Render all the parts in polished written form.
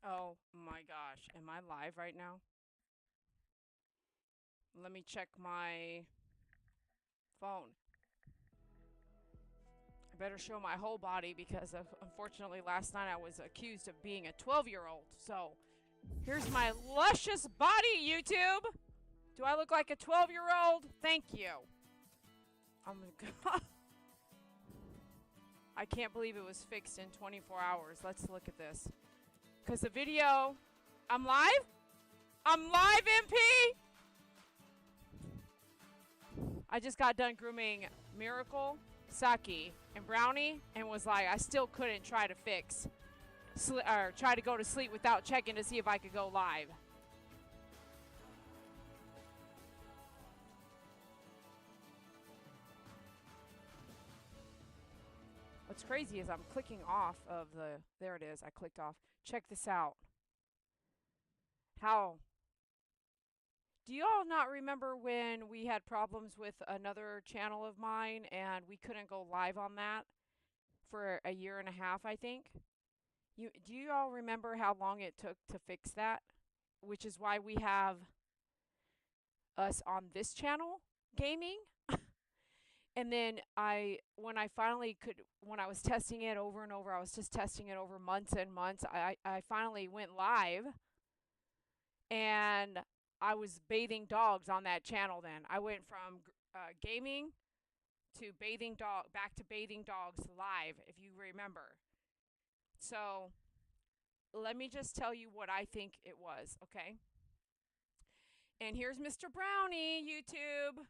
Oh my gosh. Am I live right now? Let me check my phone. I better show my whole body because unfortunately last night I was accused of being a 12-year-old. So here's my luscious body, YouTube. Do I look like a 12-year-old? Thank you. I'm gonna I can't believe it was fixed in 24 hours. Let's look at this. Because the video. I'm live? I'm live, MP! I just got done grooming Miracle, Saki, and Brownie, and was like, I still couldn't try to try to go to sleep without checking to see if I could go live. What's crazy is I'm clicking off of the, there it is, I clicked off. Check this out. How, do you all not remember when we had problems with another channel of mine and we couldn't go live on that for a year and a half, I think? Do you all remember how long it took to fix that? Which is why we have us on this channel gaming. And then when I finally could, when I was testing it over and over, I was just testing it over months and months. I finally went live, and I was bathing dogs on that channel. Then I went from gaming to back to bathing dogs live, if you remember. So let me just tell you what I think it was, okay? And here's Mr. Brownie, YouTube.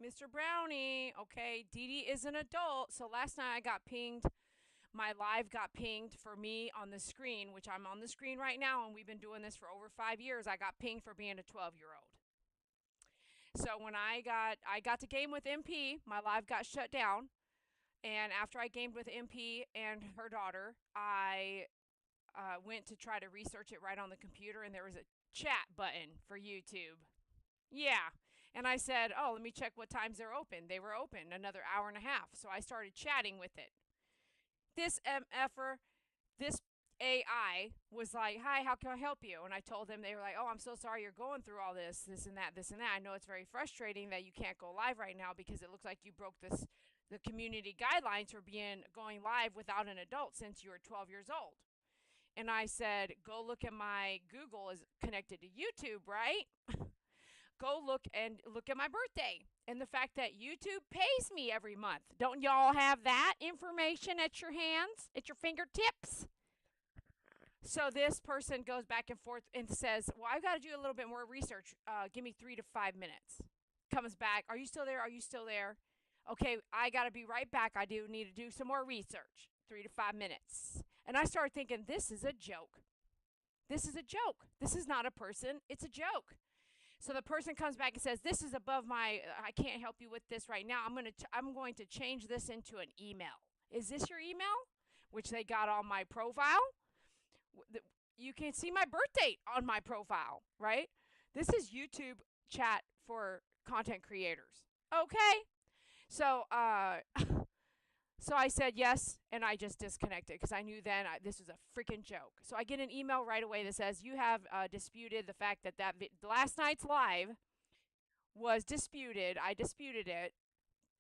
Mr. Brownie, okay? Dee Dee is an adult, so last night I got pinged. My live got pinged for me on the screen, which I'm on the screen right now, and we've been doing this for over 5 years. I got pinged for being a 12-year-old. So when I got to game with MP, my live got shut down. And after I gamed with MP and her daughter, I went to try to research it right on the computer, and there was a chat button for YouTube. Yeah. And I said, oh, let me check what times they're open. They were open another hour and a half. So I started chatting with it. This MFer, this AI was like, hi, how can I help you? And I told them, they were like, oh, I'm so sorry you're going through all this and that, this and that. I know it's very frustrating that you can't go live right now because it looks like you broke the community guidelines for going live without an adult since you were 12 years old. And I said, go look at my Google is connected to YouTube, right? Go look at my birthday and the fact that YouTube pays me every month. Don't y'all have that information at your hands, at your fingertips? So this person goes back and forth and says, well, I've got to do a little bit more research. Give me 3 to 5 minutes. Comes back. Are you still there? Are you still there? Okay, I got to be right back. I do need to do some more research. 3 to 5 minutes. And I started thinking, this is a joke. This is a joke. This is not a person. It's a joke. So the person comes back and says, this is above my, I can't help you with this right now. I'm going to change this into an email. Is this your email? Which they got on my profile. You can see my birth date on my profile, right? This is YouTube chat for content creators. Okay. So, so I said yes, and I just disconnected because I knew then this was a freaking joke. So I get an email right away that says, you have disputed the fact that last night's live was disputed. I disputed it,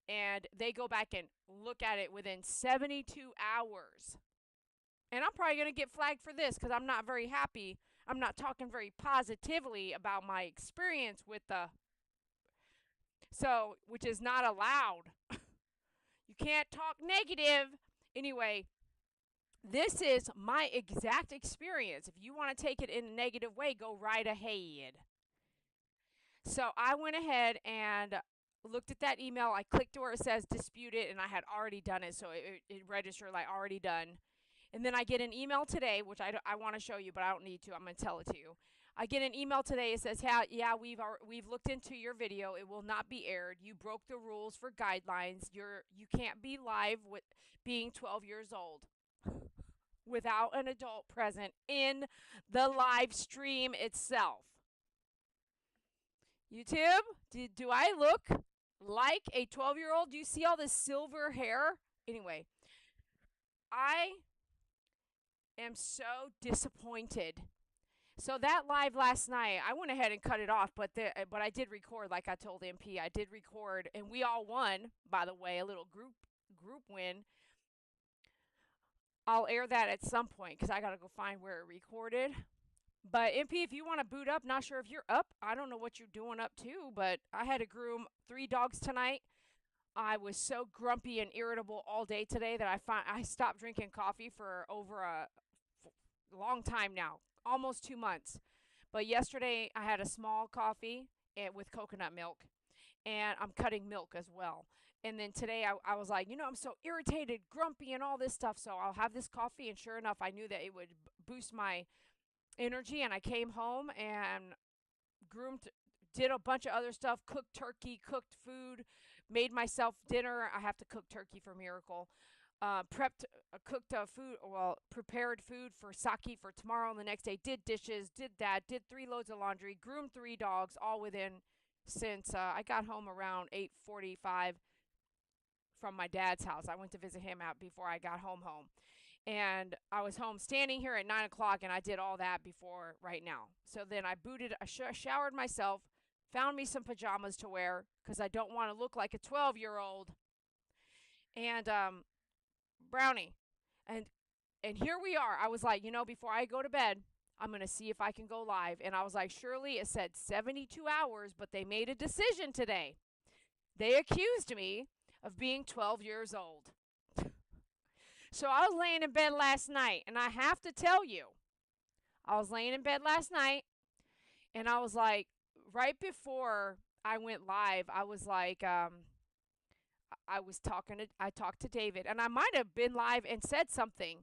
and they go back and look at it within 72 hours. And I'm probably going to get flagged for this because I'm not very happy. I'm not talking very positively about my experience with which is not allowed. You can't talk negative. Anyway, this is my exact experience. If you want to take it in a negative way, go right ahead. So I went ahead and looked at that email. I clicked where it says disputed, and I had already done it. So it registered like already done. And then I get an email today, which I want to show you, but I don't need to. I'm going to tell it to you. I get an email today. It says, yeah, we've looked into your video. It will not be aired. You broke the rules for guidelines. You can't be live with being 12 years old without an adult present in the live stream itself. YouTube, do I look like a 12-year-old? Do you see all this silver hair? Anyway, I am so disappointed. So that live last night, I went ahead and cut it off, but I did record like I told MP. I did record, and we all won. By the way, a little group win. I'll air that at some point because I gotta go find where it recorded. But MP, if you want to boot up, not sure if you're up. I don't know what you're doing up to, but I had to groom 3 dogs tonight. I was so grumpy and irritable all day today that I stopped drinking coffee for over a long time now, almost 2 months. But yesterday I had a small coffee with coconut milk, and I'm cutting milk as well. And then today I was like, I'm so irritated, grumpy, and all this stuff. So I'll have this coffee, and sure enough, I knew that it would boost my energy. And I came home and groomed, did a bunch of other stuff, cooked turkey, cooked food, made myself dinner. I have to cook turkey for Miracle. Cooked food, well, prepared food for Saki for tomorrow and the next day. Did dishes, did that, did 3 loads of laundry, groomed 3 dogs, all within since I got home around 8:45 from my dad's house. I went to visit him out before I got home. And I was home standing here at 9 o'clock, and I did all that before right now. So then I showered myself, found me some pajamas to wear because I don't want to look like a 12-year-old. And Brownie. And here we are. I was like, before I go to bed, I'm going to see if I can go live. And I was like, surely it said 72 hours, but they made a decision today. They accused me of being 12 years old. So I was laying in bed last night, and I have to tell you, I was laying in bed last night, and I was like, right before I went live, I was like, I talked to David, and I might have been live and said something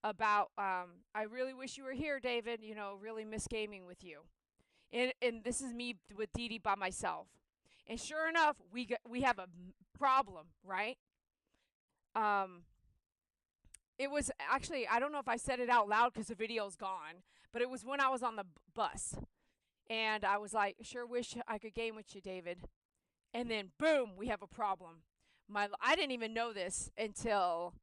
about, I really wish you were here, David, really miss gaming with you. And this is me with Dee Dee by myself. And sure enough, we have a problem, right? It was actually, I don't know if I said it out loud because the video's gone, but it was when I was on the bus. And I was like, sure wish I could game with you, David. And then, boom, we have a problem. I didn't even know this until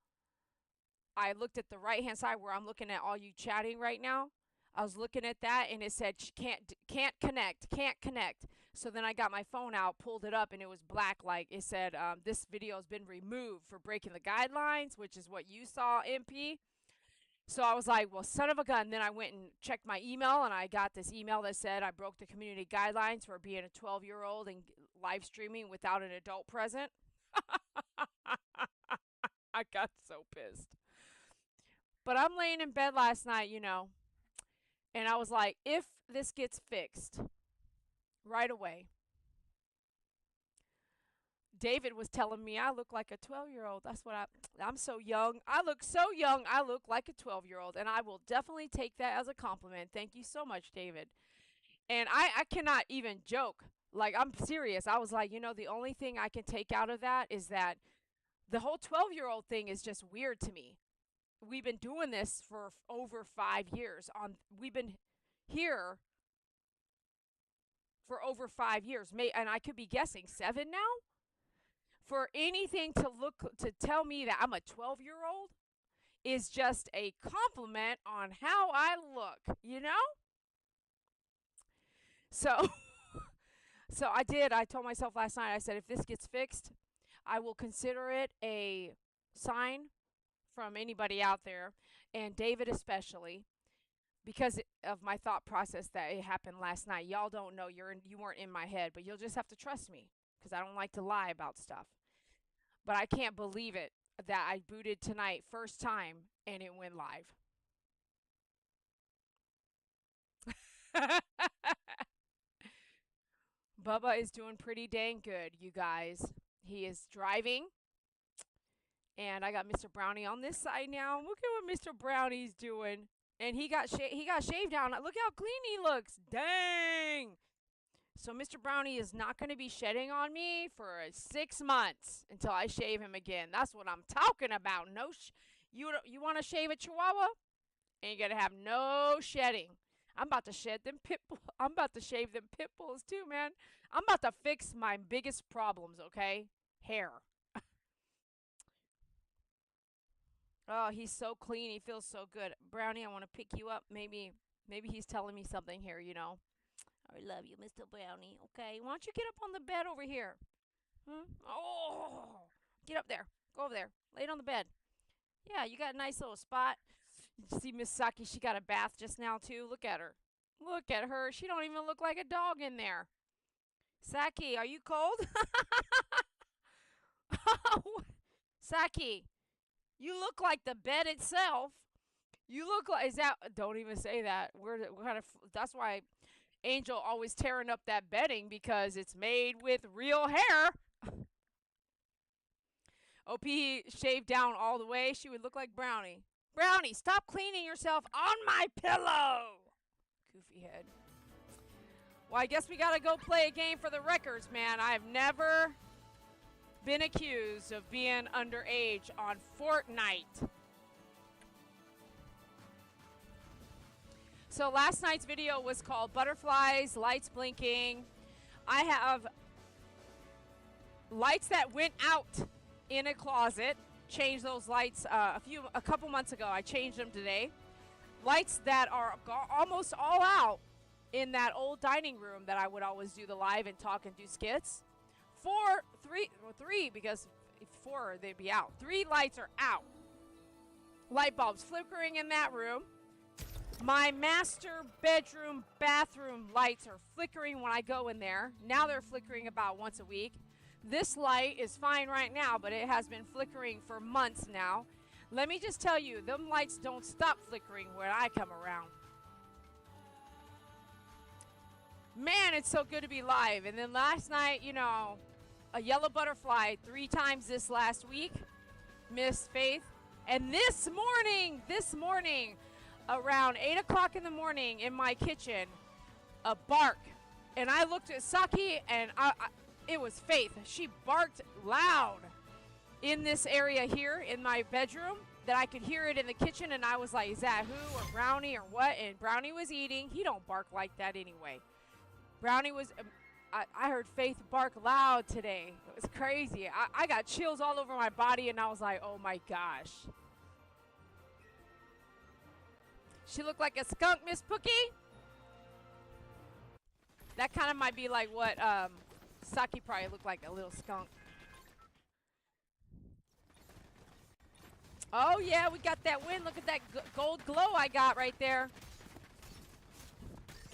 I looked at the right-hand side where I'm looking at all you chatting right now. I was looking at that, and it said, can't connect. So then I got my phone out, pulled it up, and it was black. Like it said, this video has been removed for breaking the guidelines, which is what you saw, MP. So I was like, well, son of a gun. Then I went and checked my email, and I got this email that said I broke the community guidelines for being a 12-year-old and live streaming without an adult present. I got so pissed. But I'm laying in bed last night, and I was like, if this gets fixed right away. David was telling me I look like a 12-year-old. That's what I'm so young. I look so young. I look like a 12-year-old, and I will definitely take that as a compliment. Thank you so much, David. And I cannot even joke. Like, I'm serious. I was like, the only thing I can take out of that is that the whole 12-year-old thing is just weird to me. We've been doing this for over 5 years. We've been here for over 5 years. And I could be guessing 7 now. For anything to tell me that I'm a 12-year-old is just a compliment on how I look, So, so I did. I told myself last night, I said, if this gets fixed, I will consider it a sign from anybody out there, and David especially, because of my thought process that it happened last night. Y'all don't know, you weren't in my head, but you'll just have to trust me because I don't like to lie about stuff. But I can't believe it that I booted tonight first time and it went live. Bubba is doing pretty dang good, you guys. He is driving. And I got Mr. Brownie on this side now. Look at what Mr. Brownie's doing. And he got shaved down. Look how clean he looks. Dang. So Mr. Brownie is not going to be shedding on me for 6 months until I shave him again. That's what I'm talking about. You want to shave a Chihuahua? And you got to have no shedding. I'm about to shave them pit bulls too, man. I'm about to fix my biggest problems, okay? Hair. Oh, he's so clean. He feels so good. Brownie, I want to pick you up. Maybe he's telling me something here, you know. I love you, Mr. Brownie. Okay, why don't you get up on the bed over here? Hmm? Oh, get up there. Go over there. Lay it on the bed. Yeah, you got a nice little spot. You see Miss Saki, she got a bath just now too. Look at her. Look at her. She don't even look like a dog in there. Saki, are you cold? Saki, you look like the bed itself. You look like, is that, don't even say that. We're kind of, that's why Angel always tearing up that bedding because it's made with real hair. OP shaved down all the way. She would look like Brownie. Brownie, stop cleaning yourself on my pillow. Goofy head. Well, I guess we got to go play a game for the records, man. I've never been accused of being underage on Fortnite. So last night's video was called Butterflies, Lights Blinking. I have lights that went out in a closet. Changed those lights a couple months ago. I changed them today. Lights that are almost all out in that old dining room that I would always do the live and talk and do skits. Three, because if 4 they'd be out. 3 lights are out. Light bulbs flickering in that room. My master bedroom, bathroom lights are flickering when I go in there. Now they're flickering about once a week. This light is fine right now, but it has been flickering for months now. Let me just tell you, them lights don't stop flickering when I come around. Man, it's so good to be live. And then last night, you know, a yellow butterfly 3 times this last week. Miss Faith. And this morning, around 8 o'clock in the morning in my kitchen, a bark. And I looked at Saki, and it was Faith. She barked loud in this area here in my bedroom that I could hear it in the kitchen. And I was like, is that who or Brownie or what? And Brownie was eating. He don't bark like that anyway. Brownie was, I heard Faith bark loud today. It was crazy. I got chills all over my body, and I was like, oh my gosh. She looked like a skunk, Miss Pookie. That kind of might be like what Saki probably looked like, a little skunk. Oh yeah, we got that win. Look at that gold glow I got right there.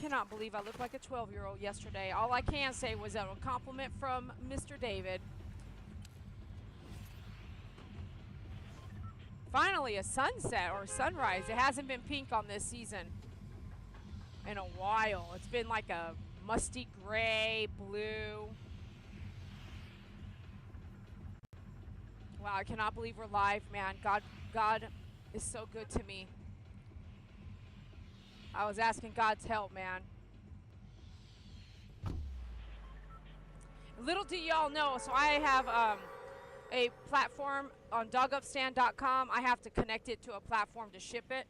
Cannot believe I looked like a 12-year-old yesterday. All I can say was a compliment from Mr. David. Finally a sunset or sunrise. It hasn't been pink on this season in a while. It's been like a musty gray, blue. Wow, I cannot believe we're live, man. God is so good to me. I was asking God's help, man. Little do y'all know, so I have a platform on dogupstand.com. I have to connect it to a platform to ship it.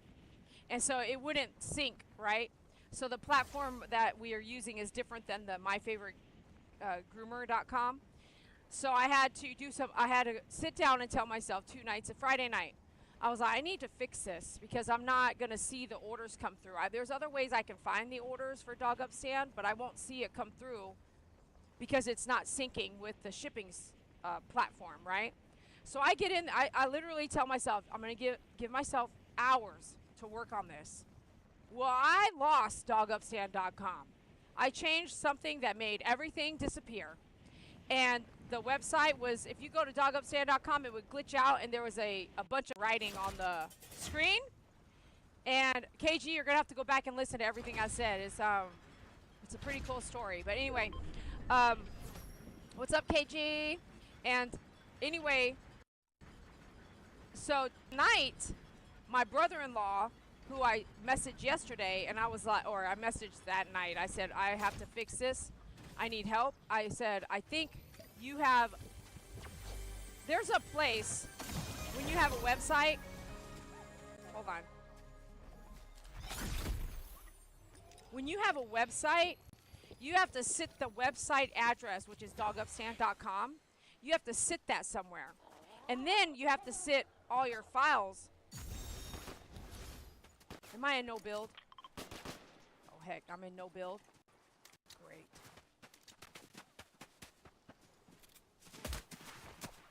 And so it wouldn't sync, right? So the platform that we are using is different than the myfavoritegroomer.com. So I had to sit down and tell myself 2 nights, a Friday night, I was like, I need to fix this because I'm not going to see the orders come through. There's other ways I can find the orders for Dog Upstand, but I won't see it come through because it's not syncing with the shipping platform, right? So I get in, I literally tell myself, I'm going to give myself hours to work on this. Well, I lost dogupstand.com. I changed something that made everything disappear. And the website was, if you go to dogupstand.com, it would glitch out, and there was a bunch of writing on the screen. And KG, you're going to have to go back and listen to everything I said. It's a pretty cool story. But anyway, what's up, KG? And anyway, so tonight, my brother-in-law, who I messaged yesterday, and I was like, or I messaged that night, I said, I have to fix this. I need help. I said, I think you have, there's a place when you have a website, hold on. When you have a website, you have to sit the website address, which is dogupstand.com. You have to sit that somewhere. And then you have to sit all your files Am I in no build? Oh, heck, I'm in no build. Great.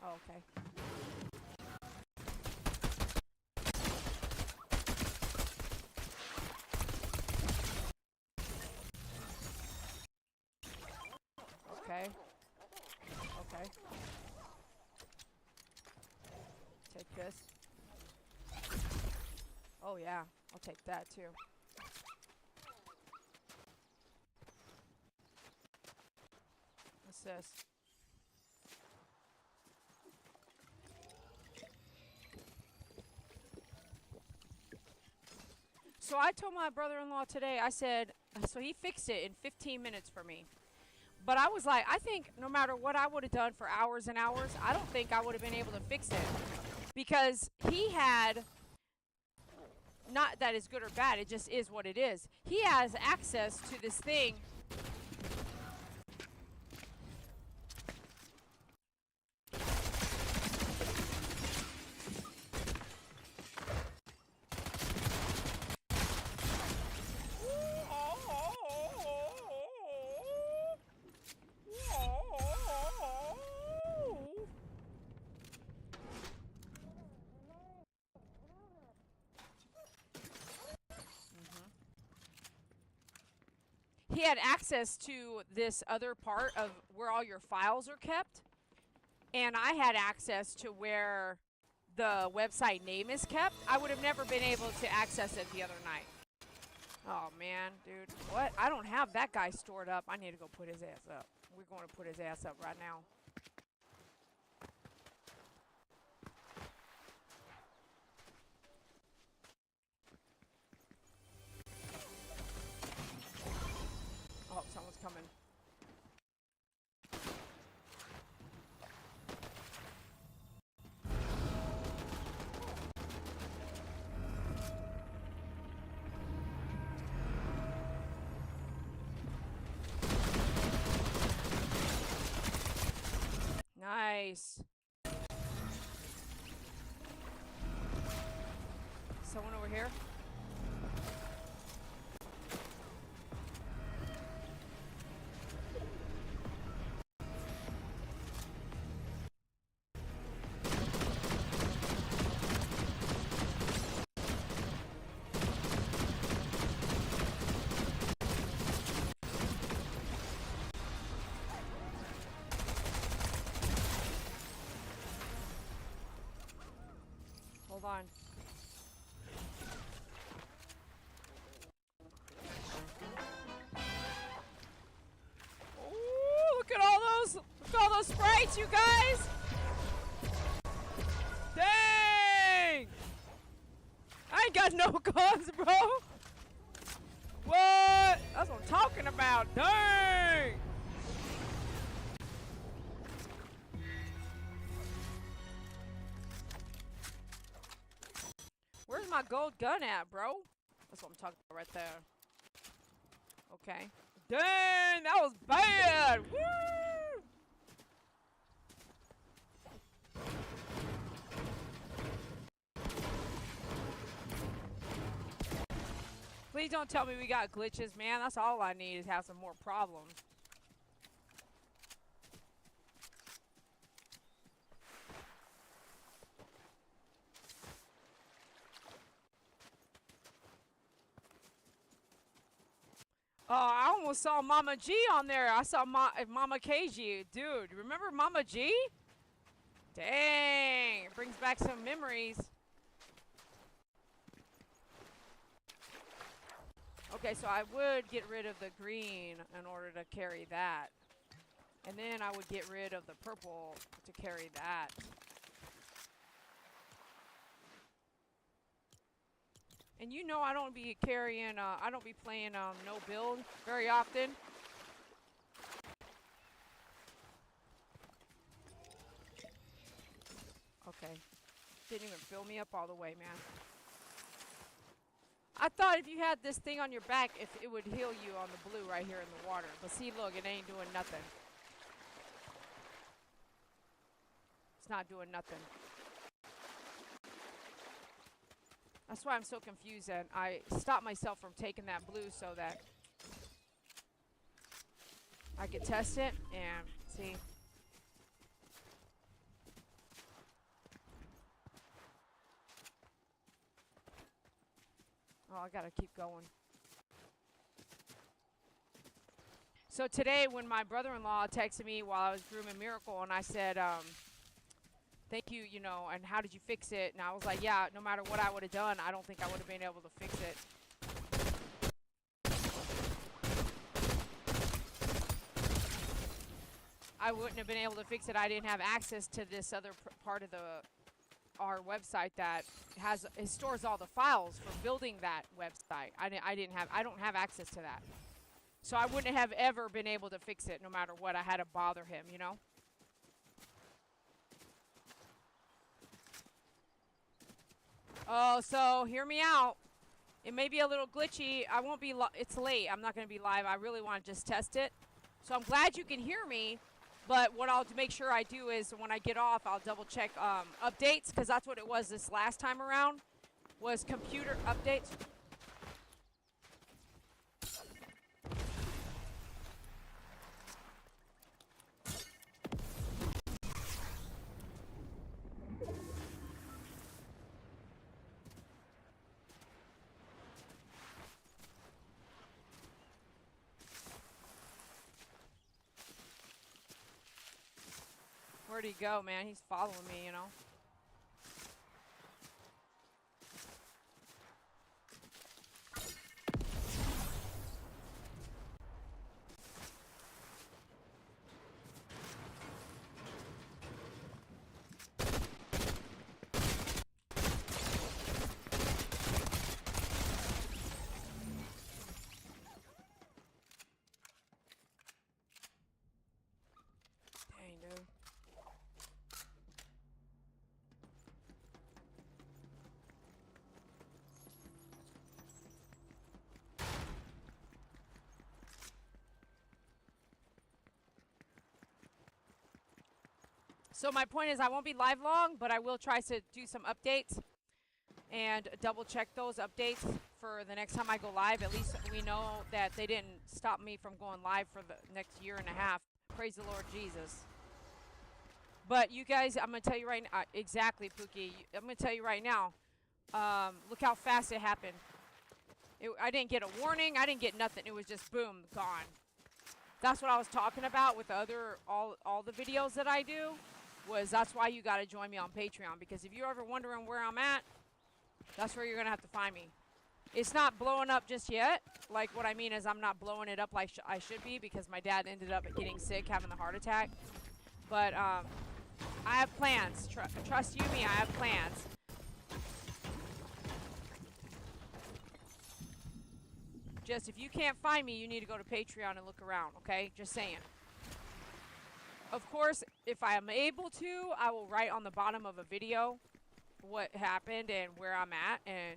Oh, okay. Okay. Okay. Take this. Oh, yeah. I'll take that, too. What's this? So I told my brother-in-law today, I said, so he fixed it in 15 minutes for me. But I was like, I think no matter what I would have done for hours and hours, I don't think I would have been able to fix it. Because he had, not that it's good or bad, it just is what it is. He has access to this thing. He had access to this other part of where all your files are kept, and I had access to where the website name is kept. I would have never been able to access it the other night. Oh, man, dude. What? I don't have that guy stored up. I need to go put his ass up. We're going to put his ass up right now. Oh, someone's coming. Nice. Someone over here? Hold on. Ooh, look at all those sprites, you guys. Dang! I ain't got no guns, bro. What? That's what I'm talking about. Dang! Where's my gold gun at, bro? That's what I'm talking about right there. Okay. Dang, that was bad. Woo! Please don't tell me we got glitches, man. That's all I need is have some more problems. Oh, I almost saw Mama G on there. I saw Mama KG. Dude, remember Mama G? Dang, it brings back some memories. Okay, so I would get rid of the green in order to carry that. And then I would get rid of the purple to carry that. And you know I don't be carrying, I don't be playing no build very often. Okay. Didn't even fill me up all the way, man. I thought if you had this thing on your back, if it would heal you on the blue right here in the water. But see, look, it ain't doing nothing. It's not doing nothing. That's why I'm so confused, and I stopped myself from taking that blue so that I could test it and see. Oh, I gotta keep going. So today, when my brother-in-law texted me while I was grooming Miracle, and I said, thank you, you know, and how did you fix it? And I was like, yeah, no matter what I would have done, I don't think I would have been able to fix it. I wouldn't have been able to fix it. I didn't have access to this other part of our website that it stores all the files for building that website. I don't have access to that. So I wouldn't have ever been able to fix it no matter what. I had to bother him, you know? Oh, so hear me out. It may be a little glitchy. I won't be, it's late. I'm not going to be live. I really want to just test it. So I'm glad you can hear me. But what I'll make sure I do is when I get off, I'll double check updates, because that's what it was this last time around, was computer updates. Where'd he go, man? He's following me, you know? Dang, dude. So my point is I won't be live long, but I will try to do some updates and double check those updates for the next time I go live. At least we know that they didn't stop me from going live for the next year and a half. Praise the Lord Jesus. But you guys, I'm going to tell you right now, exactly, Pookie. I'm going to tell you right now, look how fast it happened. I didn't get a warning. I didn't get nothing. It was just boom, gone. That's what I was talking about with the other, all the videos that I do. That's why you got to join me on Patreon, because if you're ever wondering where I'm at, that's where you're going to have to find me. It's not blowing up just yet. Like, what I mean is I'm not blowing it up like I should be, because my dad ended up getting sick, having the heart attack. But I have plans. Trust you me, I have plans. Just, if you can't find me, you need to go to Patreon and look around, okay? Just saying. Of course, if I am able to, I will write on the bottom of a video what happened and where I'm at. And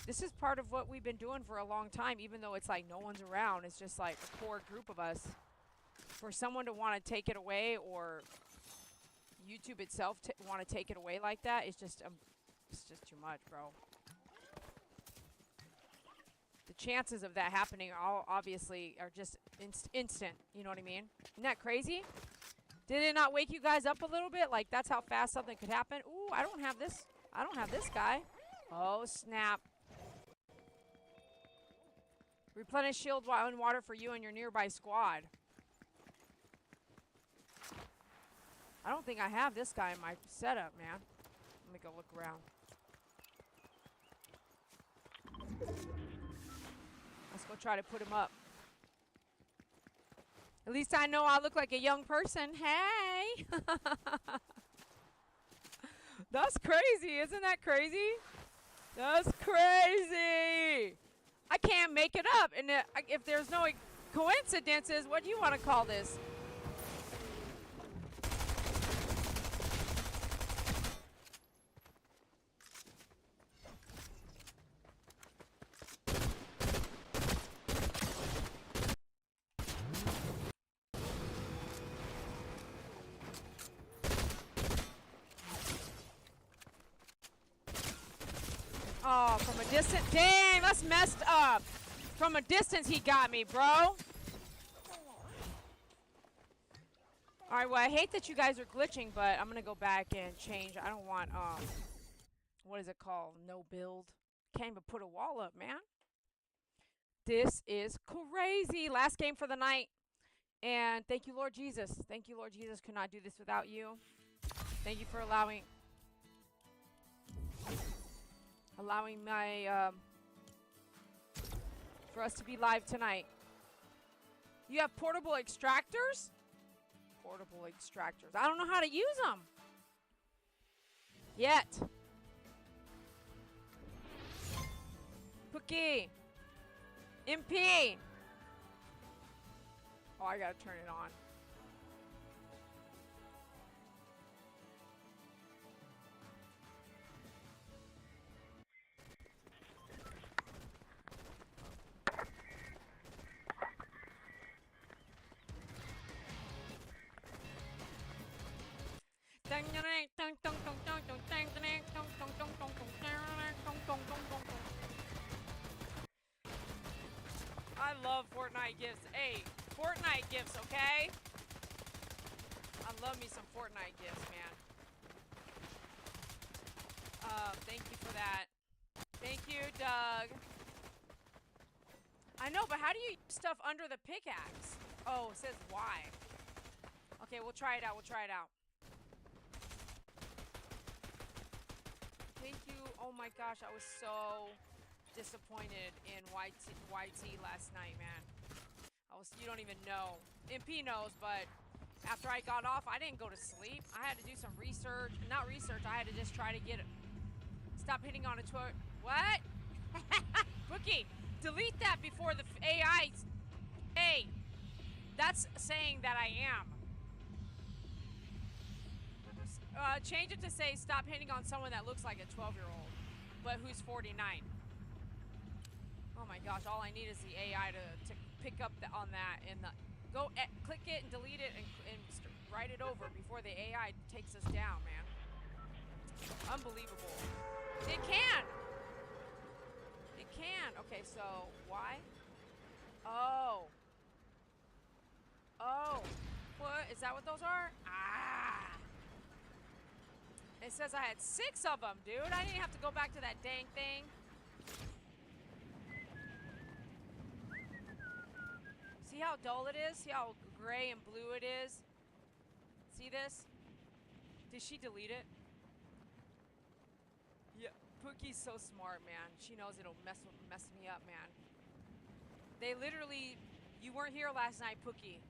this is part of what we've been doing for a long time, even though it's like no one's around. It's just like a core group of us. For someone to want to take it away, or YouTube itself want to take it away like that, it's just too much, bro. The chances of that happening obviously are just instant. You know what I mean? Isn't that crazy? Did it not wake you guys up a little bit? Like, that's how fast something could happen. Ooh, I don't have this. I don't have this guy. Oh, snap. Replenish shield while in water for you and your nearby squad. I don't think I have this guy in my setup, man. Let me go look around. Let's go try to put him up. At least I know I look like a young person. Hey! That's crazy. Isn't that crazy? That's crazy. I can't make it up. And if there's no coincidences, what do you want to call this? Oh, from a distance. Dang, that's messed up. From a distance, he got me, bro. Alright, well, I hate that you guys are glitching, but I'm gonna go back and change. I don't want, what is it called? No build. Can't even put a wall up, man. This is crazy. Last game for the night. And thank you, Lord Jesus. Thank you, Lord Jesus. Could not do this without you. Thank you for allowing my, for us to be live tonight. You have portable extractors? Portable extractors. I don't know how to use them. Yet. Pookie. MP. Oh, I gotta turn it on. I love Fortnite gifts. Hey, Fortnite gifts, okay? I love me some Fortnite gifts, man. Thank you for that. Thank you, Doug. I know, but how do you use stuff under the pickaxe? Oh, it says why. Okay, we'll try it out. We'll try it out. Thank you. Oh my gosh, I was so disappointed in YT last night, man. You don't even know. MP knows, but after I got off, I didn't go to sleep. I had to do some research. Not research, I had to just try to get it. Stop hitting on a toilet. What? Bookie, delete that before the AI. Hey, that's saying that I am. Change it to say stop hitting on someone that looks like a 12-year-old, but who's 49. Oh my gosh, all I need is the AI to pick up on that and click it and delete it and write it over before the AI takes us down, man. Unbelievable. It can. It can. Okay, so why? Oh. Oh. What? Is that what those are? Ah. It says I had 6 of them, dude. I didn't have to go back to that dang thing. See how dull it is? See how gray and blue it is? See this? Did she delete it? Yeah. Pookie's so smart, man. She knows it'll mess me up, man. They literally... You weren't here last night, Pookie.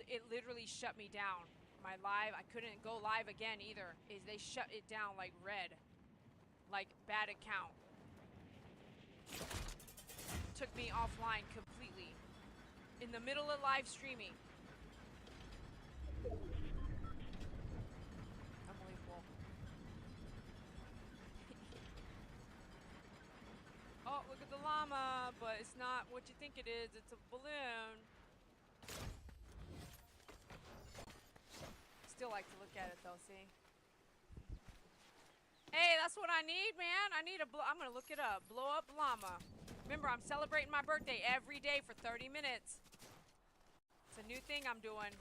It literally shut me down. My live, I couldn't go live again either. They shut it down like red. Like bad account. Took me offline completely. In the middle of live streaming. Unbelievable. Oh, look at the llama, but it's not what you think it is. It's a balloon. Still like to look at it though, see? Hey, that's what I need, man. I'm gonna look it up. Blow up llama. Remember, I'm celebrating my birthday every day for 30 minutes. It's a new thing I'm doing.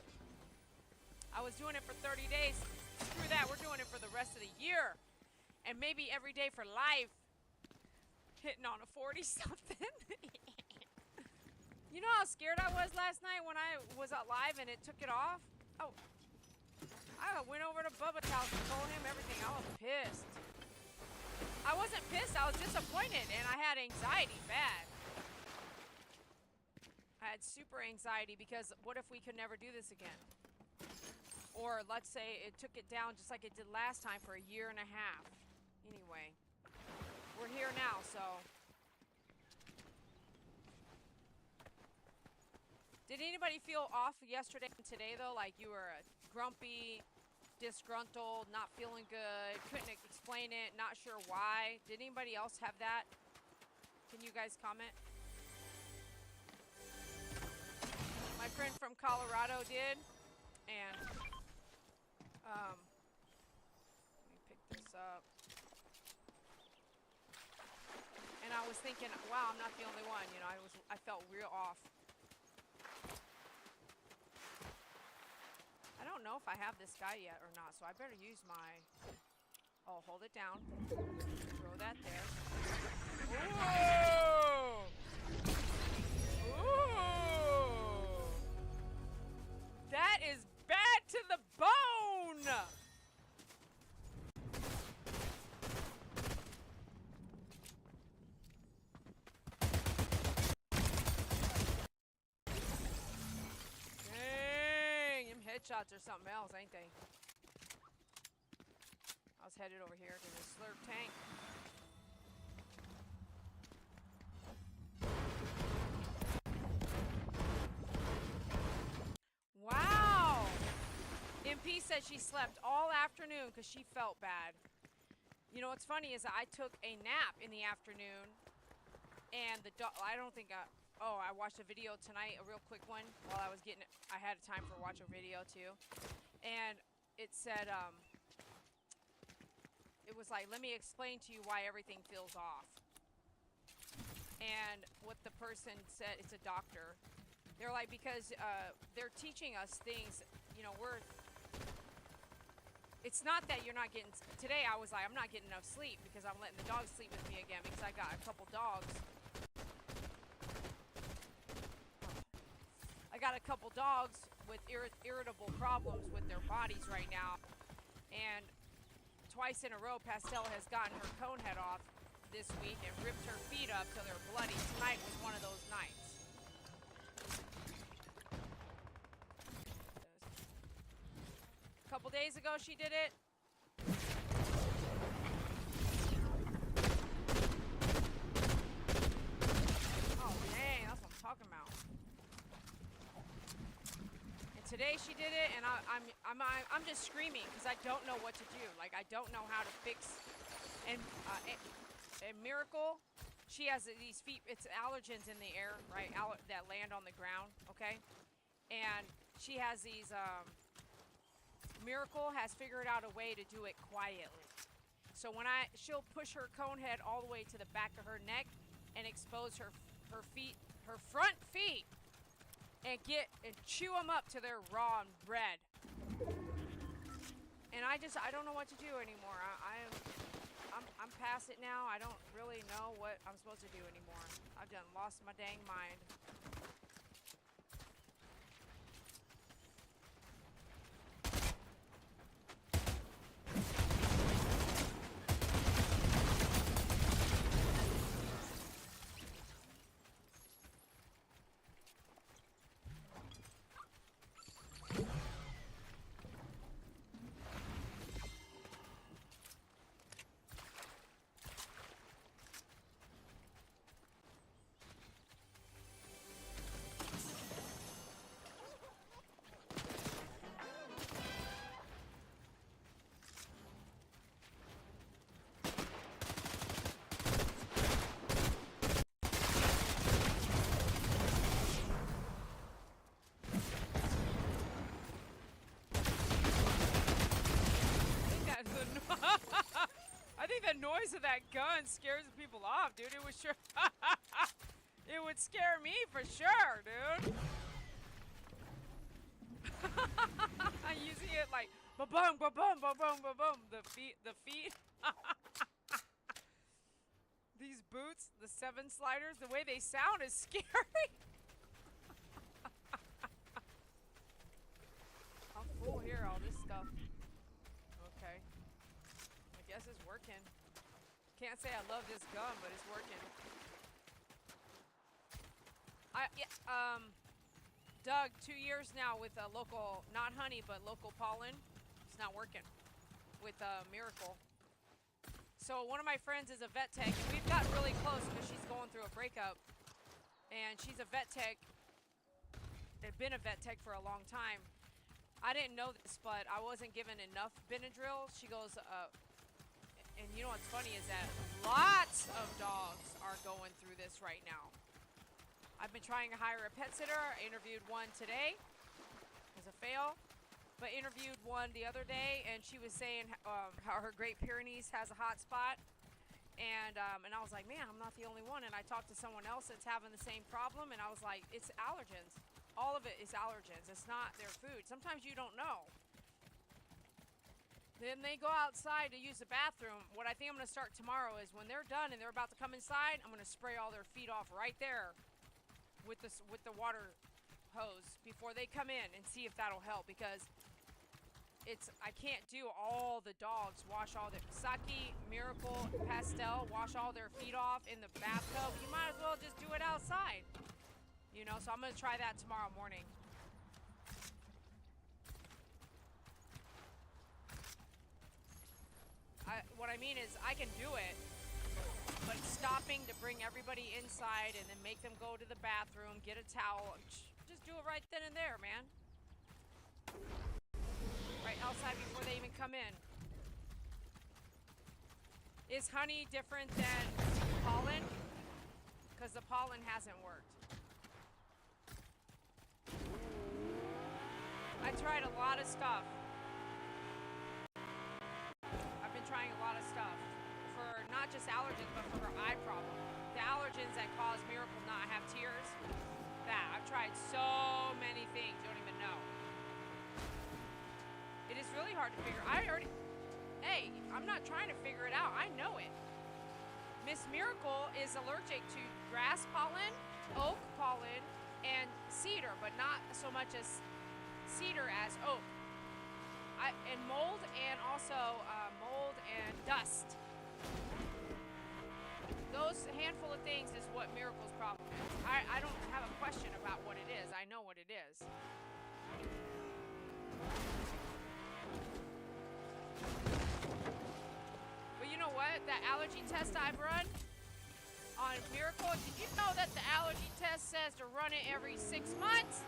I was doing it for 30 days. Screw that, we're doing it for the rest of the year. And maybe every day for life. Hitting on a 40-something. You know how scared I was last night when I was out live and it took it off? Oh. I went over to Bubba's house and told him everything. I was pissed. I wasn't pissed, I was disappointed, and I had anxiety bad. I had super anxiety because what if we could never do this again? Or let's say it took it down just like it did last time for a year and a half. Anyway, we're here now, so. Did anybody feel off yesterday and today though? Like you were grumpy, disgruntled, not feeling good, couldn't explain it, not sure why. Did anybody else have that? Can you guys comment? My friend from Colorado did, and let me pick this up. thinking, wow, I'm not the only one. You know, I felt real off. I don't know if I have this guy yet or not, so I better use my... Oh, hold it down. Throw that there. Ooh! Ooh! That is bad to the bone! Dang! Them headshots are something else, ain't they? I was headed over here to the slurp tank. Wow! MP said she slept all afternoon because she felt bad. You know what's funny is I took a nap in the afternoon, and the dog. I don't think oh, I watched a video tonight, a real quick one, while I was getting. I had time for watch a video too, and it said it was like, let me explain to you why everything feels off. And what the person said, it's a doctor. They're like, because they're teaching us things, you know, it's not that you're not getting, today I was like, I'm not getting enough sleep because I'm letting the dogs sleep with me again because I got a couple dogs. I got a couple dogs with irritable problems with their bodies right now. And twice in a row, Pastel has gotten her cone head off this week and ripped her feet up till they're bloody. Tonight was one of those nights. A couple days ago she did it. Oh dang, that's what I'm talking about. And today she did it, and I'm just screaming because I don't know what to do. Like, I don't know how to fix. And Miracle, she has these feet. It's allergens in the air, right? That land on the ground, okay? And she has these. Miracle has figured out a way to do it quietly. So when she'll push her cone head all the way to the back of her neck and expose her feet, her front feet, and chew them up to their raw and red. And I don't know what to do anymore. I'm past it now. I don't really know what I'm supposed to do anymore. I've done lost my dang mind. I think the noise of that gun scares people off, dude. It was sure. It would scare me for sure, dude. I'm using it like ba-bum, ba-bum, ba-bum, ba-bum. The feet. These boots, the 7 sliders, the way they sound is scary. I'm full here, all this stuff. Okay. I guess it's working. Can't say I love this gun, but it's working. Doug, 2 years now with a local, not honey, but local pollen. It's not working with Miracle. So one of my friends is a vet tech, and we've gotten really close because she's going through a breakup. And she's a vet tech. They've been a vet tech for a long time. I didn't know this, but I wasn't given enough Benadryl. She goes, and you know what's funny is that lots of dogs are going through this right now. I've been trying to hire a pet sitter. I interviewed one today. It was a fail. But interviewed one the other day, and she was saying how her Great Pyrenees has a hot spot. And I was like, man, I'm not the only one. And I talked to someone else that's having the same problem, and I was like, it's allergens. All of it is allergens. It's not their food. Sometimes you don't know. Then they go outside to use the bathroom. What I think I'm going to start tomorrow is when they're done and they're about to come inside, I'm going to spray all their feet off right there with the water hose before they come in and see if that'll help, because I can't do all the dogs wash all their Saki, Miracle, Pastel wash all their feet off in the bathtub. You might as well just do it outside, you know. So I'm gonna try that tomorrow morning. What I mean is I can do it, but stopping to bring everybody inside and then make them go to the bathroom, get a towel, just do it right then and there, man. Right outside before they even come in. Is honey different than pollen? Because the pollen hasn't worked. I tried a lot of stuff. I've been trying a lot of stuff for not just allergens, but for her eye problem. The allergens that cause Miracle not have tears. I've tried so many things, you don't even know. It is really hard to figure. Hey, I'm not trying to figure it out. I know it. Miss Miracle is allergic to grass pollen, oak pollen, and cedar, but not so much as cedar as oak. And mold, and also mold and dust. Those handful of things is what Miracle's problem is. I don't have a question about what it is. I know what it is. But you know what? That allergy test I've run on Miracle, did you know that the allergy test says to run it every 6 months?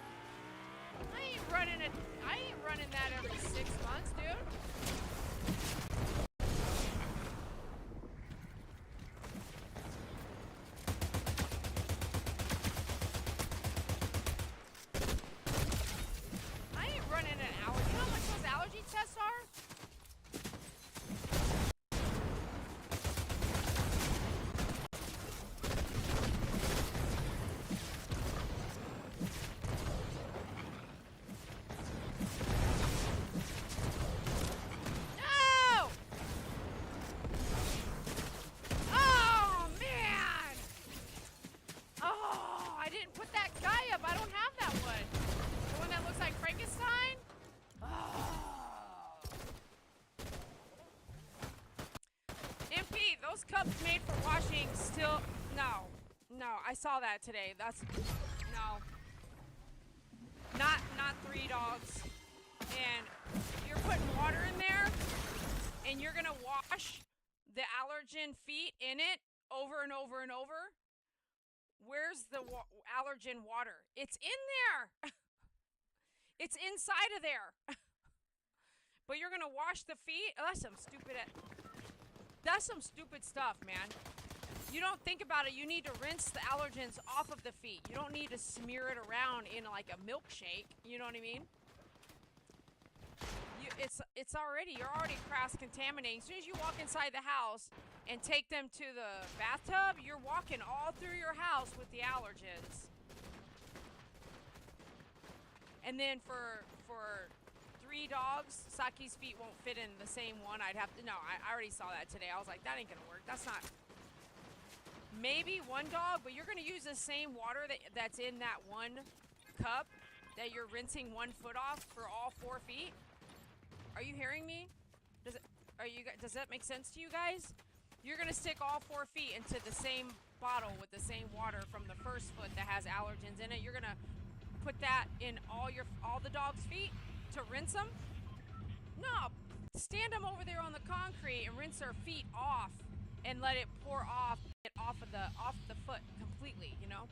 I ain't running that every 6 months, dude. Cups made for washing still no I saw that today. That's no, not 3 dogs, and you're putting water in there and you're gonna wash the allergen feet in it over and over and over. Where's the allergen water? It's in there. It's inside of there. But you're gonna wash the feet? Oh, that's some stupid stuff, man. You don't think about it. You need to rinse the allergens off of the feet. You don't need to smear it around in like a milkshake. You know what I mean? You're already cross-contaminating. As soon as you walk inside the house and take them to the bathtub, you're walking all through your house with the allergens. And then for 3 dogs, Saki's feet won't fit in the same one. I already saw that today. I was like, that ain't gonna work. That's not. Maybe 1 dog, but you're gonna use the same water that's in that 1 cup that you're rinsing 1 foot off for all 4 feet. Are you hearing me? Does that make sense to you guys? You're gonna stick all 4 feet into the same bottle with the same water from the first foot that has allergens in it. You're gonna put that in all the dog's feet to rinse them? No, stand them over there on the concrete and rinse their feet off and let it pour off the foot completely, you know?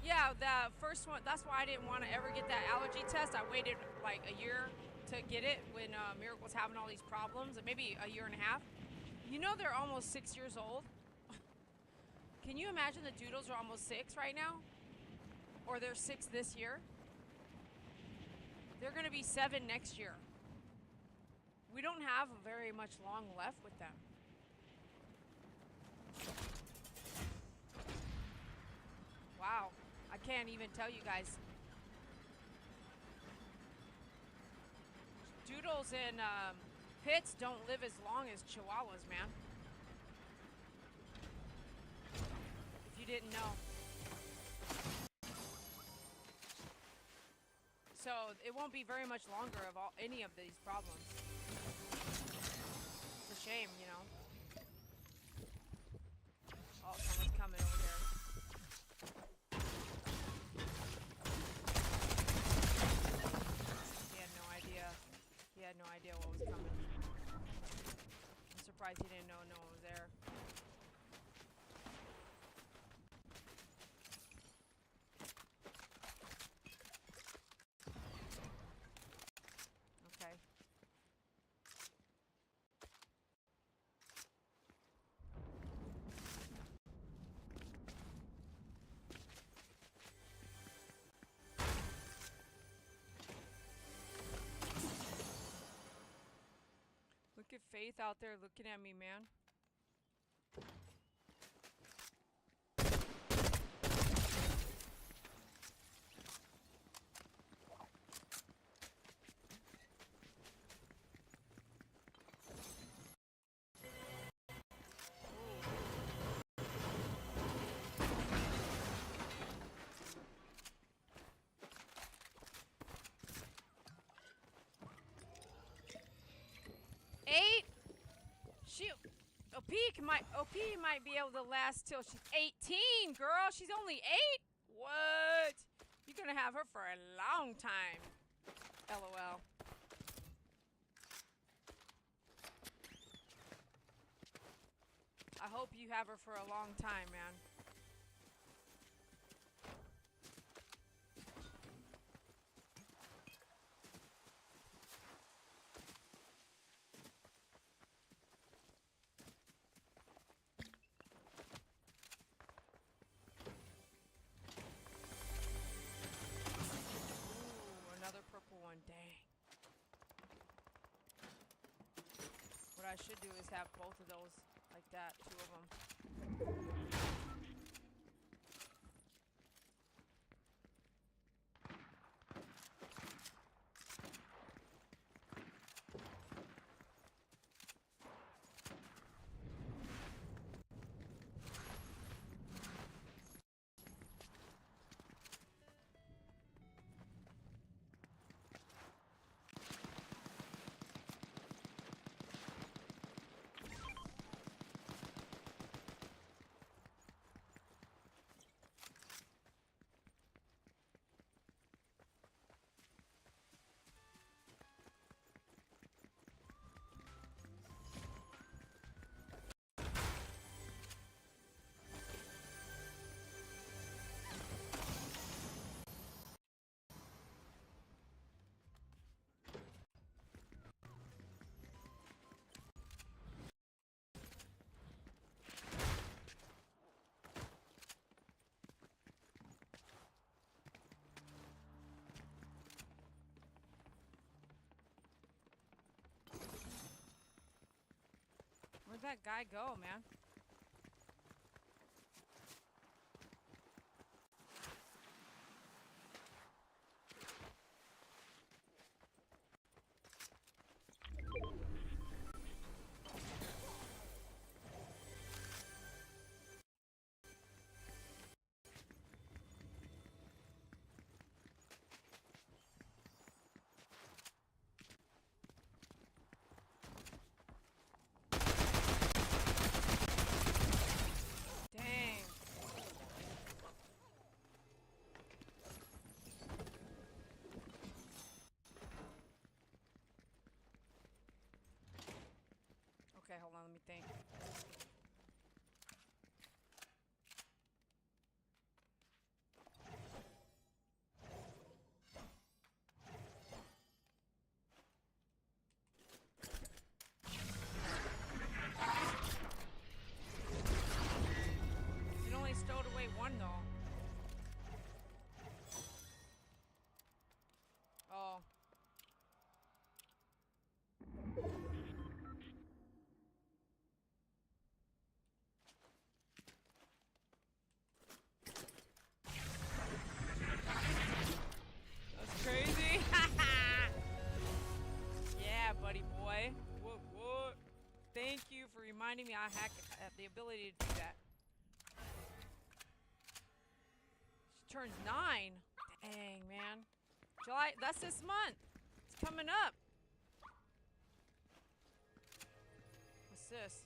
Yeah, the first one, that's why I didn't want to ever get that allergy test. I waited like a year to get it when Miracle was having all these problems, maybe a year and a half. You know they're almost 6 years old. Can you imagine the Doodles are almost 6 right now? Or they're 6 this year? They're going to be 7 next year. We don't have very much long left with them. Wow. I can't even tell you guys. Doodles and pits don't live as long as Chihuahuas, man. If you didn't know. So it won't be very much longer of any of these problems. It's a shame, you know. Oh, someone's coming over here. He had no idea. He had no idea what was coming. I'm surprised he didn't know no one was there. Okay. Look at Faith out there looking at me, man. Eight. OP might be able to last till she's 18, girl. She's only 8. What? You're gonna have her for a long time. LOL. I hope you have her for a long time, man. Dang. What I should do is have both of those like that, 2 of them. Where'd that guy go, man? reminding me I have the ability to do that. She turns 9. Dang, man. July, that's this month. It's coming up. What's this?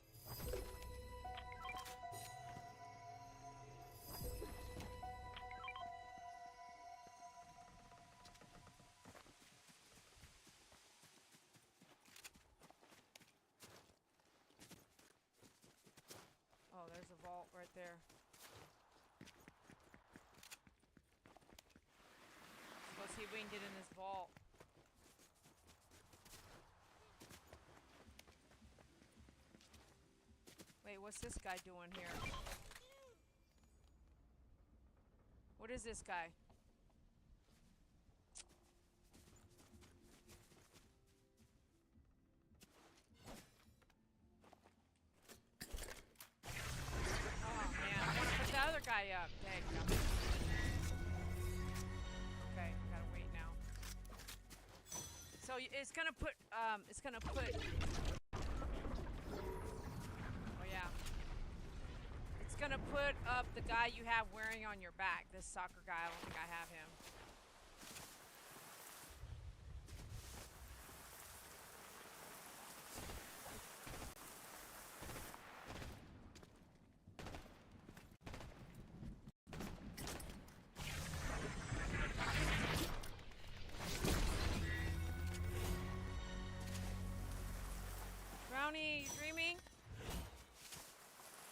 Oh, there's a vault right there. Let's see if we can get in this vault. Wait, what's this guy doing here? What is this guy? Oh man, I want to put the other guy up. Dang. Okay, gotta wait now. So it's gonna put. Oh yeah. It's gonna put up the guy you have wearing on your back. This soccer guy. I don't think I have him. Brownie, you dreaming?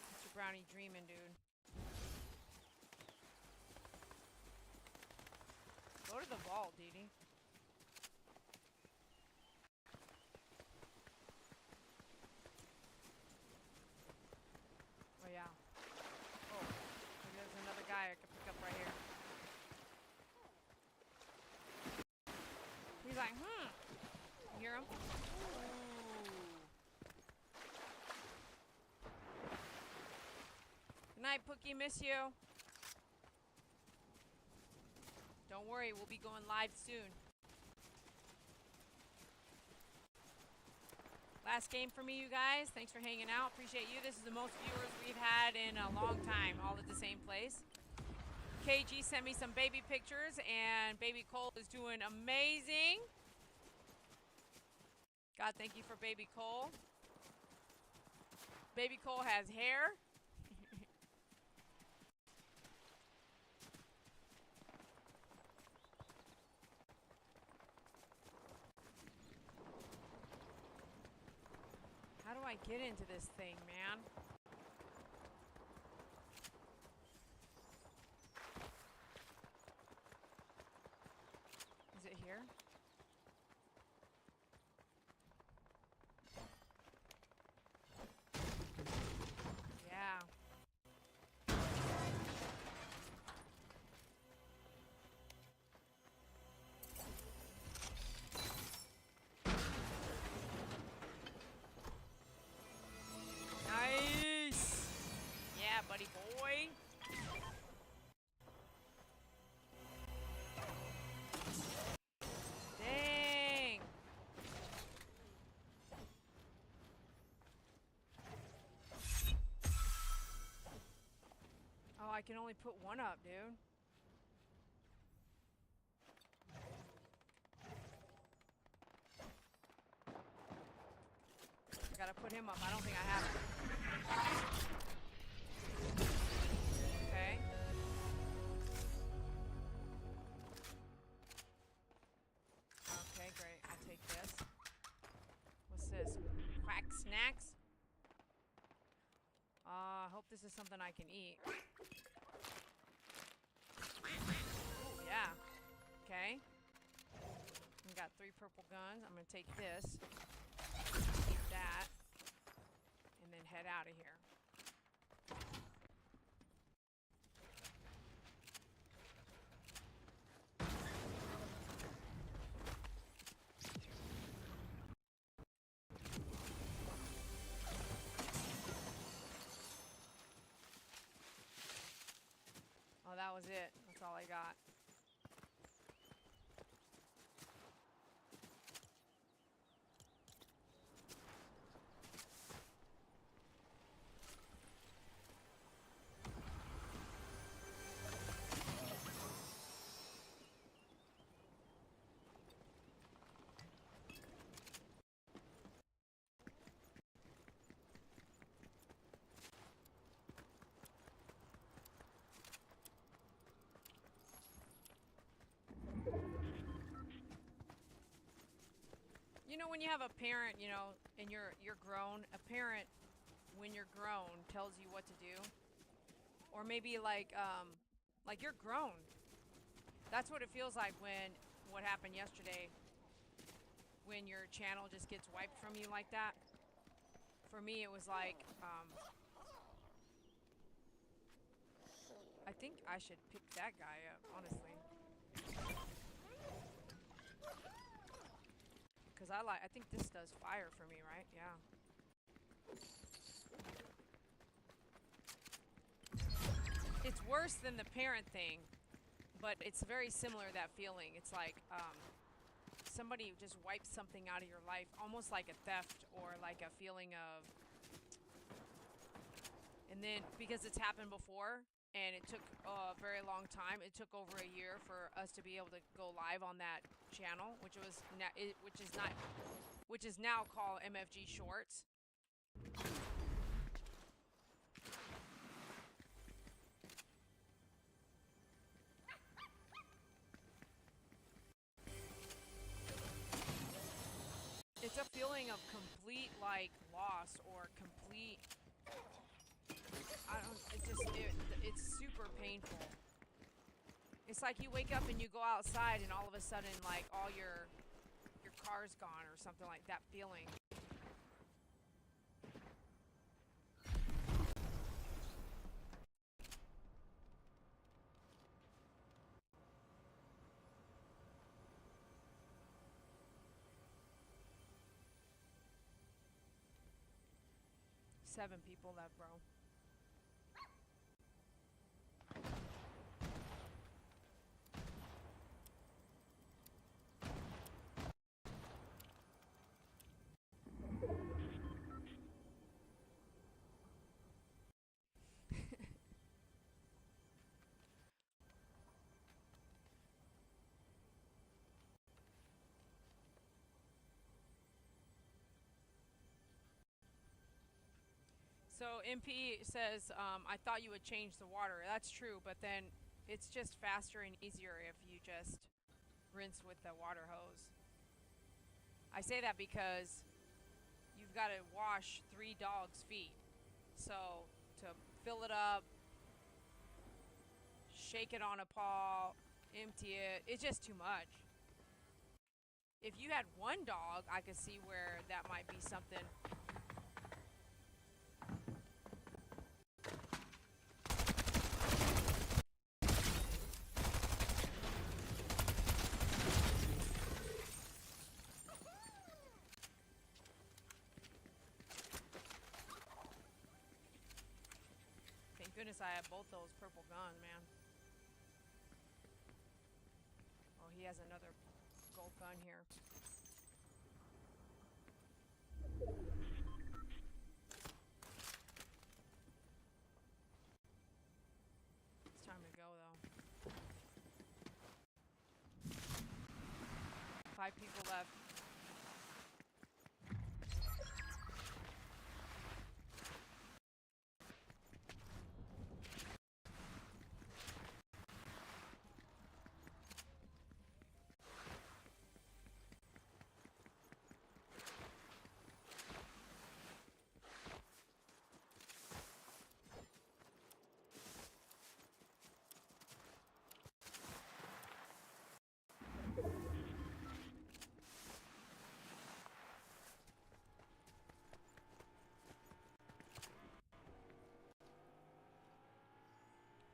What's your brownie dreaming, dude? Go to the vault, Dee Dee. Oh, yeah. Oh, maybe there's another guy I can pick up right here. He's like, You hear him? Good night, Pookie. Miss you. Don't worry, we'll be going live soon. Last game for me, you guys. Thanks for hanging out. Appreciate you. This is the most viewers we've had in a long time, all at the same place. KG sent me some baby pictures, and Baby Cole is doing amazing. God, thank you for Baby Cole. Baby Cole has hair. How do I get into this thing, man? Is it here? Yeah. Nice. Yeah, buddy boy. Dang. Oh, I can only put one up, dude. I gotta put him up. I don't think I have him. Okay. Okay, great. I'll take this. What's this? Quack snacks? I hope this is something I can eat. Ooh, yeah. Okay. We got 3 purple guns. I'm gonna take this. Keep that. And then head out of here. Oh, that was it. That's all I got. You know, when you have a parent, you know, and you're grown, a parent when you're grown tells you what to do, or maybe like you're grown. That's what it feels like when what happened yesterday when your channel just gets wiped from you like that. For me, it was like I think I should pick that guy up, honestly, because I think this does fire for me, right? Yeah. It's worse than the parent thing, but it's very similar, that feeling. It's like somebody just wipes something out of your life, almost like a theft or like a feeling of. And then because it's happened before and it took a very long time, it took over a year for us to be able to go live on that channel, which is now called MFG Shorts. It's a feeling of complete like loss or complete. I don't. It's super painful. It's like you wake up and you go outside and all of a sudden like all your car's gone or something, like that feeling. Seven people left, bro. So MP says, I thought you would change the water. That's true, but then it's just faster and easier if you just rinse with the water hose. I say that because you've got to wash 3 dogs' feet. So to fill it up, shake it on a paw, empty it, it's just too much. If you had one dog, I could see where that might be something. Thank goodness I have both those purple guns, man. Oh, he has another gold gun here. It's time to go, though. 5 people left.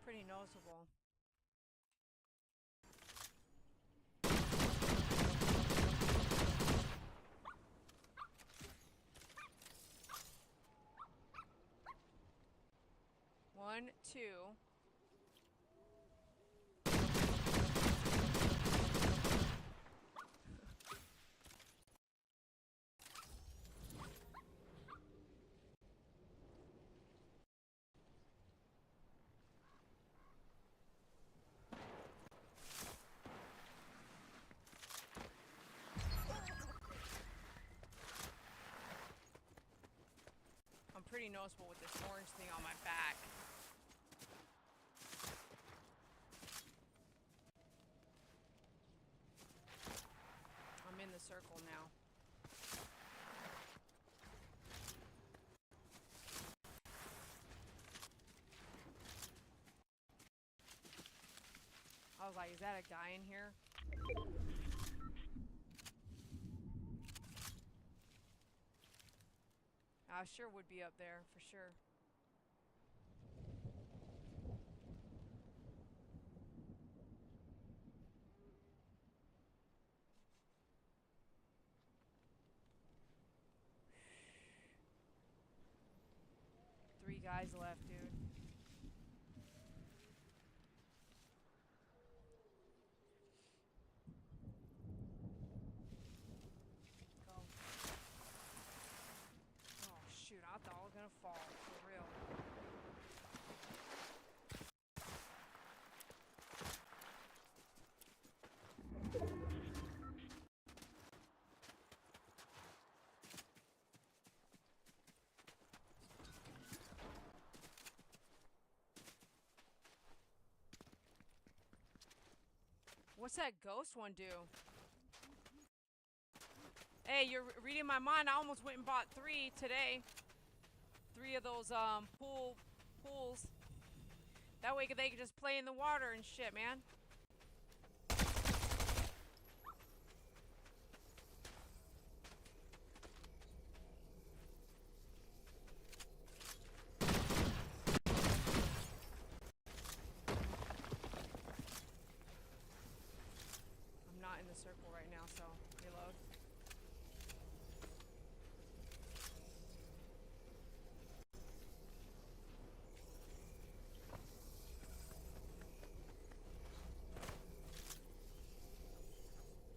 Pretty noticeable. One, two. I'm pretty noticeable with this orange thing on my back. I'm in the circle now. I was like, is that a guy in here? I sure would be up there for sure. Three guys left, dude. Go. Oh shoot, I thought I was gonna fall. For real. What's that ghost one do? Hey, you're reading my mind. I almost went and bought 3 today. 3 of those pools. That way they can just play in the water and shit, man. I'm not in the circle right now, so reload.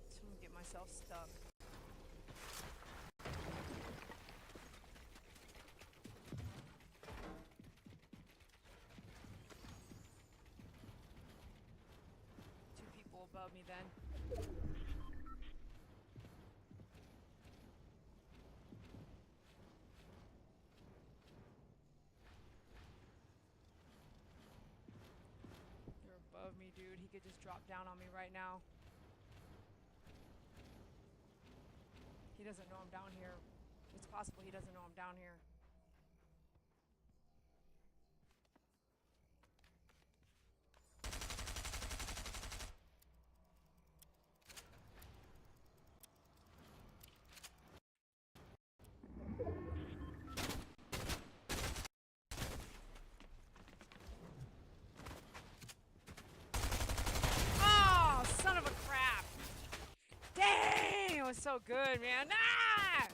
So I'm gonna get myself stuck. Two people above me then. They're above me, dude. He could just drop down on me right now. He doesn't know I'm down here. It's possible he doesn't know I'm down here. Oh, son of a crap. Dang, it was so good, man. Ah!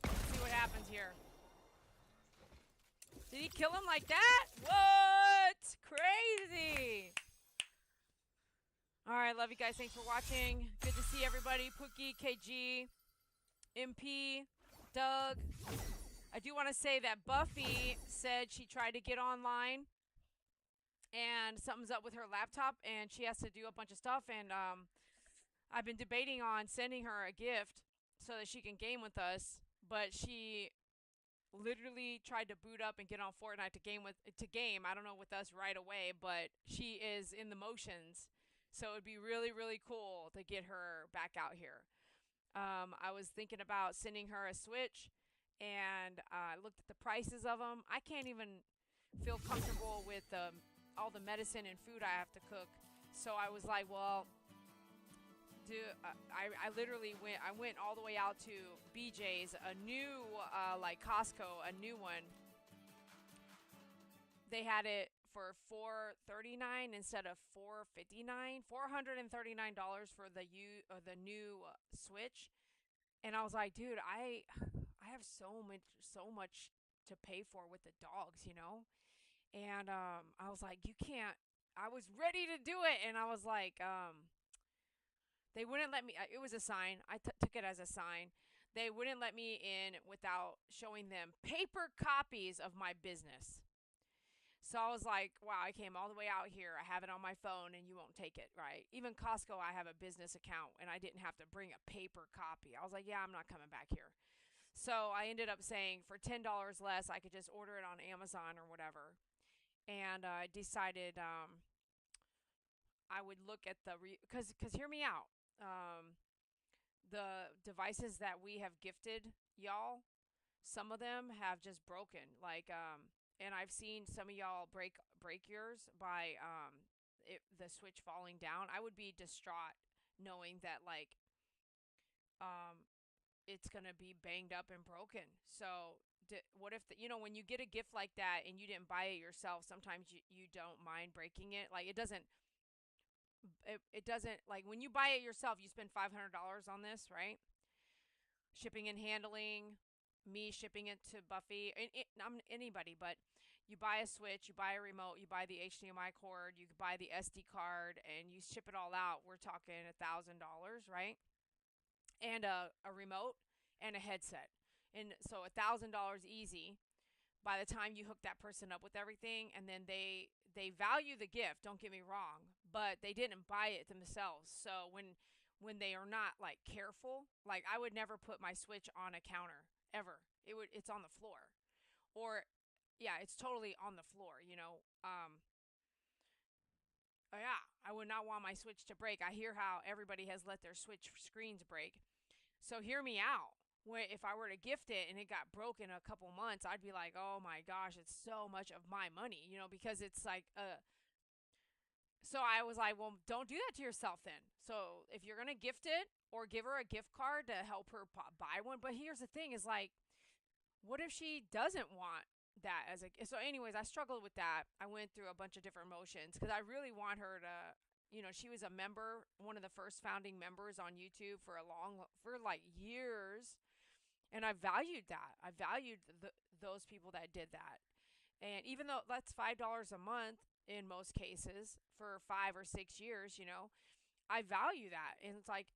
Let's see what happens here. Did he kill him like that? What? Crazy. All right, love you guys. Thanks for watching. Good to see everybody. Pookie, KG, MP, Doug. I do want to say that Buffy said she tried to get online and something's up with her laptop and she has to do a bunch of stuff. And I've been debating on sending her a gift so that she can game with us. But she literally tried to boot up and get on Fortnite to game. I don't know with us right away, but she is in the motions. So it'd be really, really cool to get her back out here. I was thinking about sending her a Switch, and I looked at the prices of them. I can't even feel comfortable with all the medicine and food I have to cook. So I was like, well, dude, I literally went all the way out to BJ's, a new, like Costco, a new one. They had it for $439 instead of $459, $439 for the new Switch. And I was like, dude, I have so much to pay for with the dogs, you know? And I was like, you can't. I was ready to do it, and I was like, they wouldn't let me. It was a sign. I took it as a sign. They wouldn't let me in without showing them paper copies of my business. So I was like, wow, I came all the way out here. I have it on my phone and you won't take it, right? Even Costco, I have a business account and I didn't have to bring a paper copy. I was like, yeah, I'm not coming back here. So I ended up saying for $10 less, I could just order it on Amazon or whatever. And I decided I would look at because hear me out. The devices that we have gifted y'all, some of them have just broken. Like and I've seen some of y'all break yours by the switch falling down. I would be distraught knowing that like um it's gonna be banged up and broken. So what if when you get a gift like that and you didn't buy it yourself? Sometimes you don't mind breaking it. Like it doesn't like when you buy it yourself, you spend $500 on this, right? Shipping and handling, me shipping it to Buffy, I'm anybody, but you buy a switch, you buy a remote, you buy the HDMI cord, you buy the SD card, and you ship it all out. We're talking $1,000, right? And a remote and a headset, and so $1,000 easy. By the time you hook that person up with everything, and then they value the gift. Don't get me wrong, but they didn't buy it themselves. So when they are not like careful, like I would never put my switch on a counter ever. It's on the floor, or yeah, it's totally on the floor. Oh yeah, I would not want my switch to break. I hear how everybody has let their switch screens break. So hear me out. If I were to gift it and it got broken a couple months, I'd be like, oh my gosh, it's so much of my money, because it's like so I was like, well, don't do that to yourself then. So if you're gonna gift it or give her a gift card to help her buy one, but here's the thing: is like, what if she doesn't want that as a? So, anyways, I struggled with that. I went through a bunch of different emotions because I really want her to. She was a member, one of the first founding members on YouTube for like years, and I valued that. I valued those people that did that. And even though that's $5 a month in most cases for 5 or 6 years, I value that. And it's like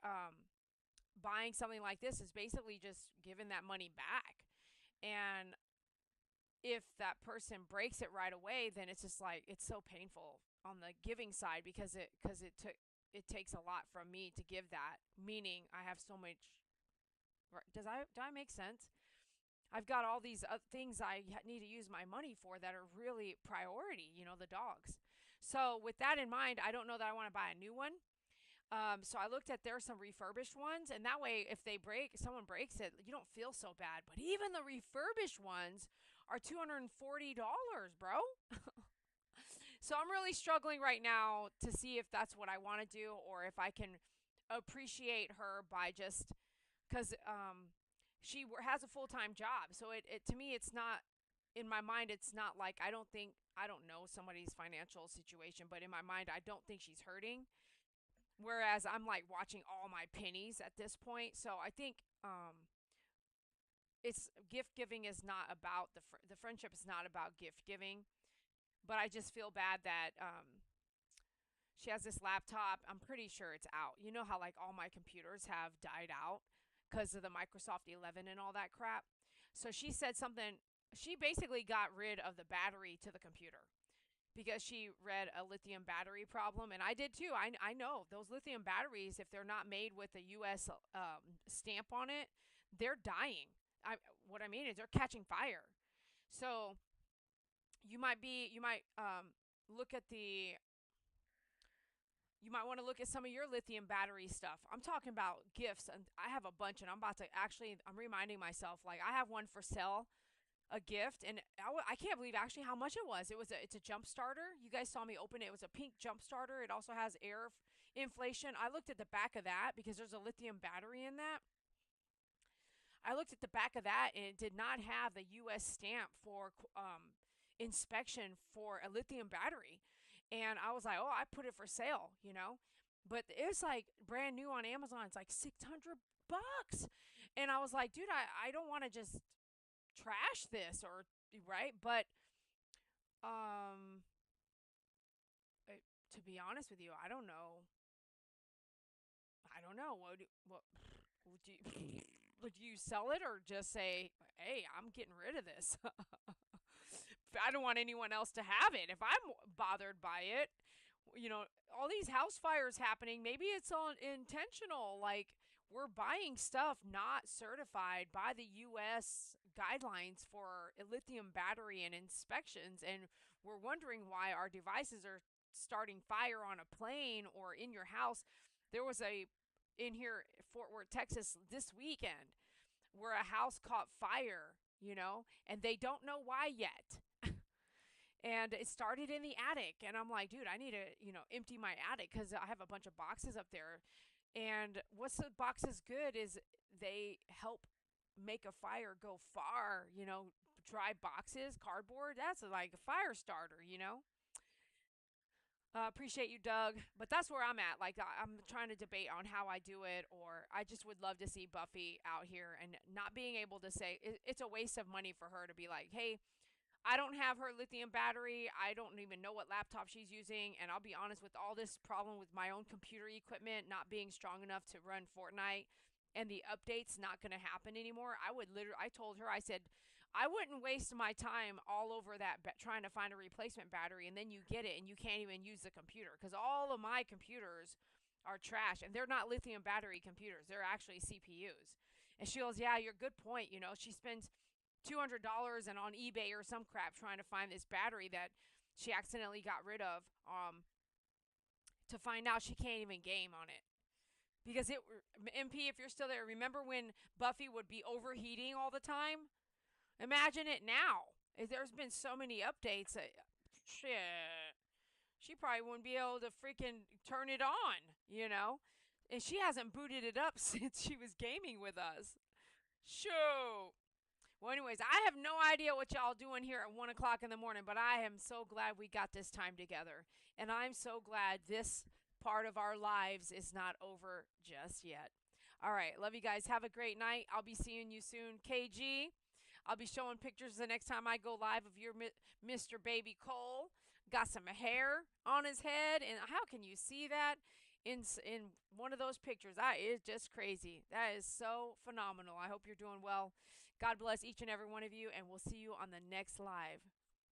buying something like this is basically just giving that money back. And if that person breaks it right away, then it's just like it's so painful on the giving side because it takes a lot from me to give that. Meaning I have so much. Do I make sense? I've got all these things I need to use my money for that are really priority, the dogs. So with that in mind, I don't know that I want to buy a new one. So I looked at there's some refurbished ones, and that way if someone breaks it, you don't feel so bad. But even the refurbished ones are $240, bro. So I'm really struggling right now to see if that's what I want to do or if I can appreciate her by just because she has a full-time job. So it to me, it's not in my mind. It's not like I don't know somebody's financial situation, but in my mind, I don't think she's hurting. Whereas I'm like watching all my pennies at this point. So I think it's gift giving is not about the friendship is not about gift giving. But I just feel bad that she has this laptop. I'm pretty sure it's out. You know how like all my computers have died out because of the Microsoft 11 and all that crap. So she said something. She basically got rid of the battery to the computer because she read a lithium battery problem, and I did too. I know those lithium batteries, if they're not made with a U.S. Stamp on it, they're dying. What I mean is they're catching fire. So you might look at the you might want to look at some of your lithium battery stuff. I'm talking about gifts, and I have a bunch, and I'm reminding myself, like, I have one for sale, a gift, and I can't believe actually how much it was. It's a jump starter. You guys saw me open it. It was a pink jump starter. It also has air inflation. I looked at the back of that because there's a lithium battery in that. I looked at the back of that, and it did not have the U.S. stamp for inspection for a lithium battery. And I was like, oh, I put it for sale. But it's like brand new on Amazon. It's like $600. And I was like, dude, I don't want to just trash this or right. But um, to be honest with you, I don't know. I don't know. What would you would you sell it or just say, hey, I'm getting rid of this? I don't want anyone else to have it. If I'm bothered by it, all these house fires happening, maybe it's all intentional. Like we're buying stuff not certified by the U.S. guidelines for a lithium battery and inspections, and we're wondering why our devices are starting fire on a plane or in your house. There was in here, Fort Worth, Texas, this weekend, where a house caught fire, and they don't know why yet. And it started in the attic, and I'm like, dude, I need to, empty my attic because I have a bunch of boxes up there. And what's the boxes good is they help make a fire go far. Dry boxes, cardboard, that's like a fire starter. Appreciate you, Doug. But that's where I'm at. Like, I'm trying to debate on how I do it, or I just would love to see Buffy out here and not being able to say it's a waste of money for her to be like, hey, I don't have her lithium battery. I don't even know what laptop she's using. And I'll be honest, with all this problem with my own computer equipment not being strong enough to run Fortnite and the updates not going to happen anymore, I told her, I said, I wouldn't waste my time all over that trying to find a replacement battery and then you get it and you can't even use the computer because all of my computers are trash and they're not lithium battery computers. They're actually CPUs. And she goes, yeah, you're good point. She spends $200 and on eBay or some crap trying to find this battery that she accidentally got rid of to find out she can't even game on it. Because MP, if you're still there, remember when Buffy would be overheating all the time? Imagine it now. There's been so many updates. Shit. She probably wouldn't be able to freaking turn it on. And she hasn't booted it up since she was gaming with us. Shoot. Well, anyways, I have no idea what y'all doing here at 1 o'clock in the morning, but I am so glad we got this time together. And I'm so glad this part of our lives is not over just yet. All right, love you guys. Have a great night. I'll be seeing you soon. KG, I'll be showing pictures the next time I go live of your Mr. Baby Cole. Got some hair on his head, and how can you see that in one of those pictures? That is just crazy. That is so phenomenal. I hope you're doing well. God bless each and every one of you, and we'll see you on the next live.